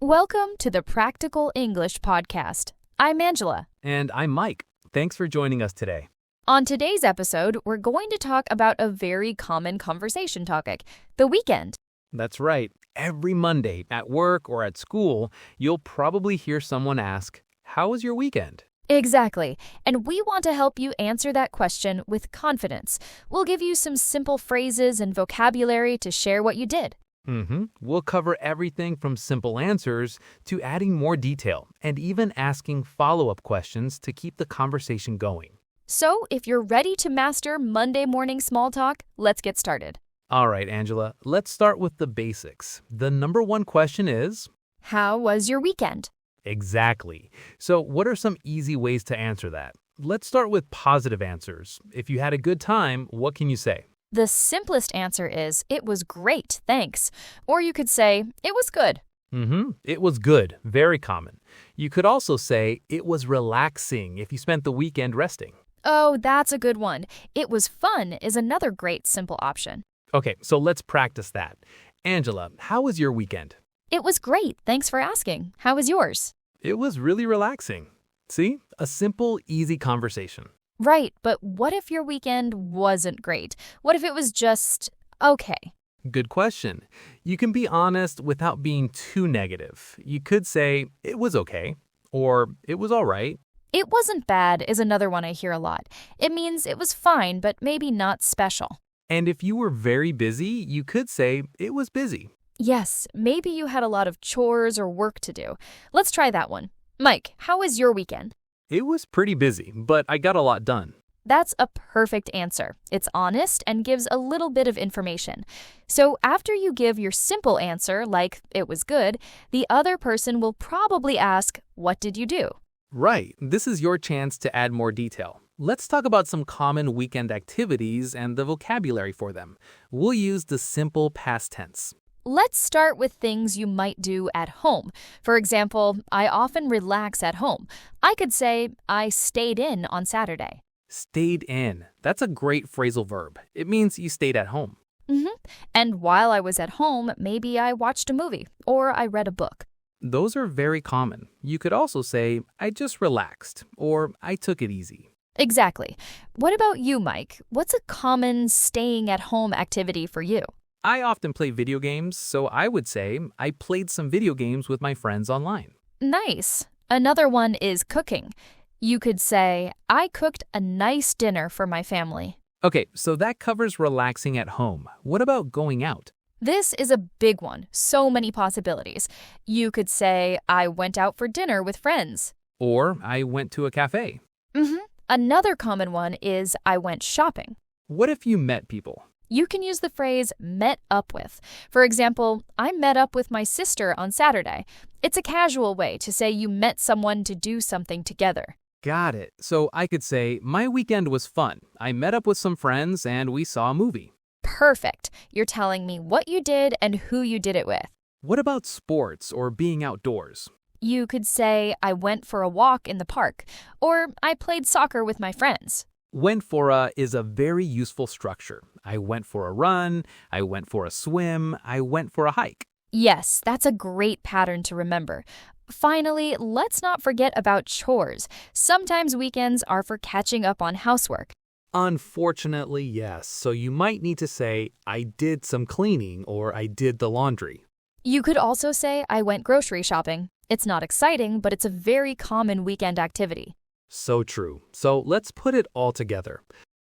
Welcome to the Practical English Podcast. I'm Angela. And I'm Mike. Thanks for joining us today. On today's episode, we're going to talk about a very common conversation topic, the weekend. That's right. Every Monday at work or at school, you'll probably hear someone ask, "How was your weekend?" Exactly. And we want to help you answer that question with confidence. We'll give you some simple phrases and vocabulary to share what you did. We'll cover everything from simple answers to adding more detail and even asking follow-up questions to keep the conversation going. So, if you're ready to master Monday morning small talk, let's get started. All right, Angela, let's start with the basics. The number one question is, How was your weekend? exactly. So what are some easy ways to answer that? Let's start with positive answers. If you had a good time, what can you say? The simplest answer is, it was great, thanks. Or you could say, it was good. It was good. Very common. You could also say, it was relaxing if you spent the weekend resting. Oh, that's a good one. It was fun is another great simple option. Okay, so let's practice that. Angela, how was your weekend? It was great, thanks for asking. How was yours? It was really relaxing. See? A simple, easy conversation. Right, but what if your weekend wasn't great? What if it was just okay? Good question. You can be honest without being too negative. You could say, it was okay, or it was all right. It wasn't bad is another one I hear a lot. It means it was fine, but maybe not special. And if you were very busy, you could say, it was busy. Yes, maybe you had a lot of chores or work to do. Let's try that one. Mike, how was your weekend? It was pretty busy, but I got a lot done. That's a perfect answer. It's honest and gives a little bit of information. So after you give your simple answer, like it was good, the other person will probably ask, what did you do? Right, this is your chance to add more detail. Let's talk about some common weekend activities and the vocabulary for them. We'll use the simple past tense. Let's start with things you might do at home. For example, I often relax at home. I could say, I stayed in on Saturday. Stayed in. That's a great phrasal verb. It means you stayed at home. And while I was at home, maybe I watched a movie or I read a book. Those are very common. You could also say, I just relaxed, or I took it easy. Exactly. What about you, Mike? What's a common staying at home activity for you? I often play video games, so I would say I played some video games with my friends online. Nice. Another one is cooking. You could say, I cooked a nice dinner for my family. Okay, so that covers relaxing at home. What about going out? This is a big one. So many possibilities. You could say, I went out for dinner with friends. Or I went to a cafe. Another common one is, I went shopping. What if you met people? You can use the phrase met up with. For example, I met up with my sister on Saturday. It's a casual way to say you met someone to do something together. Got it. So I could say, my weekend was fun. I met up with some friends and we saw a movie. Perfect. You're telling me what you did and who you did it with. What about sports or being outdoors? You could say, I went for a walk in the park, or I played soccer with my friends. Went for a is a very useful structure. I went for a run, I went for a swim, I went for a hike. Yes, that's a great pattern to remember. Finally, let's not forget about chores. Sometimes weekends are for catching up on housework. Unfortunately, yes. So you might need to say, I did some cleaning or I did the laundry. You could also say, I went grocery shopping. It's not exciting, but it's a very common weekend activity. So true. So let's put it all together.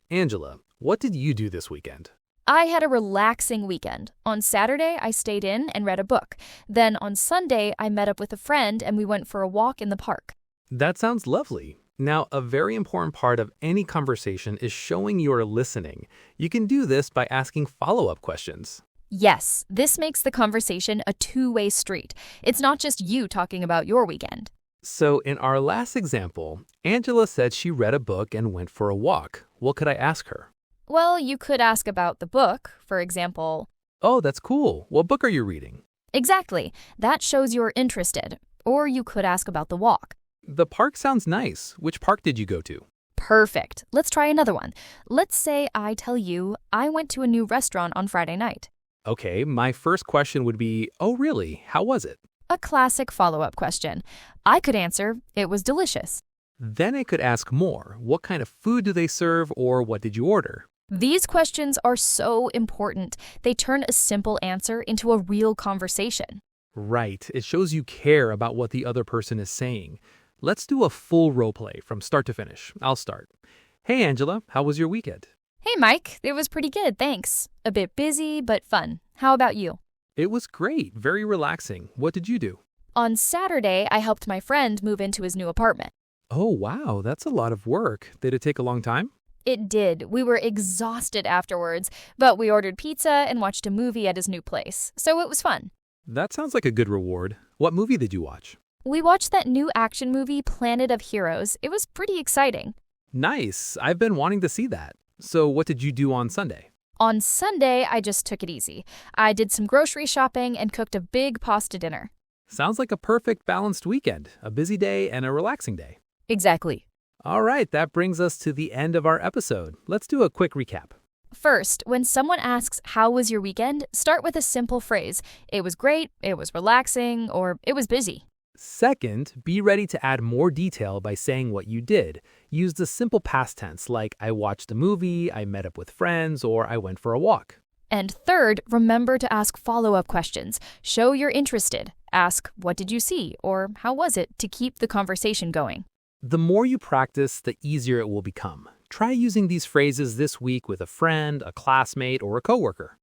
Angela, what did you do this weekend? I had a relaxing weekend. On Saturday, I stayed in and read a book. Then on Sunday, I met up with a friend and we went for a walk in the park. That sounds lovely. Now, a very important part of any conversation is showing you're listening. You can do this by asking follow-up questions. Yes, this makes the conversation a two-way street. It's not just you talking about your weekend. So in our last example, Angela said she read a book and went for a walk. What could I ask her? Well, you could ask about the book. For example, Oh, that's cool. What book are you reading? exactly. That shows you're interested. Or you could ask about the walk. The park sounds nice. Which park did you go to? Perfect. Let's try another one. Let's say I tell you I went to a new restaurant on Friday night. Okay, my first question would be, oh really? How was it? A classic follow-up question. I could answer, it was delicious. Then it could ask more. What kind of food do they serve, or what did you order? These questions are so important. They turn a simple answer into a real conversation. Right. It shows you care about what the other person is saying. Let's do a full role play from start to finish. I'll start. Hey, Angela, how was your weekend? Hey, Mike, it was pretty good, thanks. A bit busy, but fun. How about you? It was great. Very relaxing. What did you do? On Saturday, I helped my friend move into his new apartment. Oh, wow. That's a lot of work. Did it take a long time? It did. We were exhausted afterwards, but we ordered pizza and watched a movie at his new place, so it was fun. That sounds like a good reward. What movie did you watch? We watched that new action movie, Planet of Heroes. It was pretty exciting. Nice. I've been wanting to see that. So what did you do on Sunday? On Sunday, I just took it easy. I did some grocery shopping and cooked a big pasta dinner. Sounds like a perfect balanced weekend, a busy day and a relaxing day. Exactly. All right, that brings us to the end of our episode. Let's do a quick recap. First, when someone asks, how was your weekend? Start with a simple phrase. It was great, it was relaxing, or it was busy. Second, be ready to add more detail by saying what you did. Use the simple past tense like I watched a movie, I met up with friends, or I went for a walk. And third, remember to ask follow-up questions. Show you're interested. Ask, what did you see? Or how was it? To keep the conversation going. The more you practice, the easier it will become. Try using these phrases this week with a friend, a classmate, or a coworker.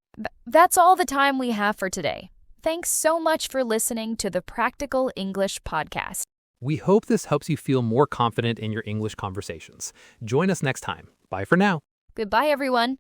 That's all the time we have for today. Thanks so much for listening to the Practical English Podcast. We hope this helps you feel more confident in your English conversations. Join us next time. Bye for now. Goodbye, everyone.